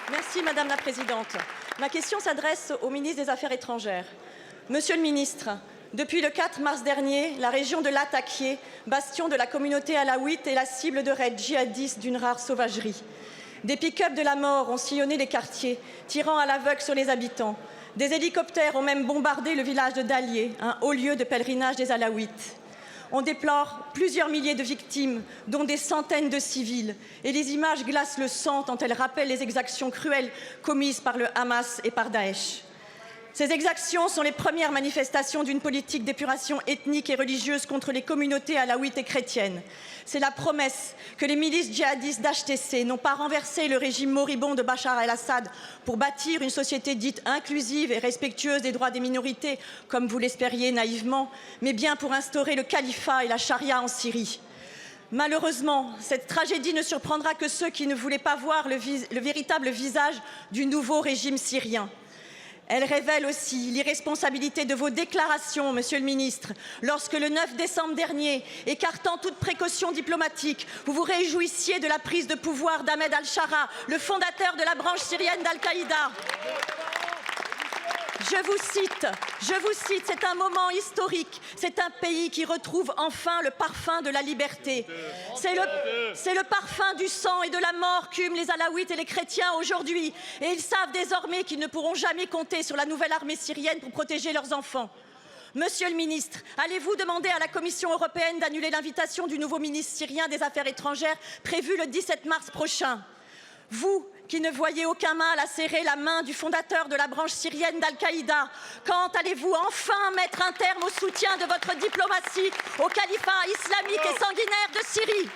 Merci Madame la Présidente. Ma question s'adresse au ministre des Affaires étrangères. Monsieur le ministre, depuis le 4 mars dernier, la région de Latakia, bastion de la communauté alaouite, est la cible de raids djihadistes d'une rare sauvagerie. Des pick-up de la mort ont sillonné les quartiers, tirant à l'aveugle sur les habitants. Des hélicoptères ont même bombardé le village de Dalié, un haut lieu de pèlerinage des alaouites. On déplore plusieurs milliers de victimes, dont des centaines de civils, et les images glacent le sang tant elles rappellent les exactions cruelles commises par le Hamas et par Daesh. Ces exactions sont les premières manifestations d'une politique d'épuration ethnique et religieuse contre les communautés alaouites et chrétiennes. C'est la promesse que les milices djihadistes d'HTC n'ont pas renversé le régime moribond de Bachar el-Assad pour bâtir une société dite inclusive et respectueuse des droits des minorités, comme vous l'espériez naïvement, mais bien pour instaurer le califat et la charia en Syrie. Malheureusement, cette tragédie ne surprendra que ceux qui ne voulaient pas voir le véritable visage du nouveau régime syrien. Elle révèle aussi l'irresponsabilité de vos déclarations, Monsieur le ministre, lorsque le 9 décembre dernier, écartant toute précaution diplomatique, vous vous réjouissiez de la prise de pouvoir d'Ahmed al-Shara, le fondateur de la branche syrienne d'Al-Qaïda. Je vous cite, c'est un moment historique, c'est un pays qui retrouve enfin le parfum de la liberté. C'est le parfum du sang et de la mort qu'hument les alaouites et les chrétiens aujourd'hui. Et ils savent désormais qu'ils ne pourront jamais compter sur la nouvelle armée syrienne pour protéger leurs enfants. Monsieur le ministre, allez-vous demander à la Commission européenne d'annuler l'invitation du nouveau ministre syrien des Affaires étrangères prévue le 17 mars prochain? Vous qui ne voyez aucun mal à serrer la main du fondateur de la branche syrienne d'Al-Qaïda, quand allez-vous enfin mettre un terme au soutien de votre diplomatie au califat islamique et sanguinaire de Syrie?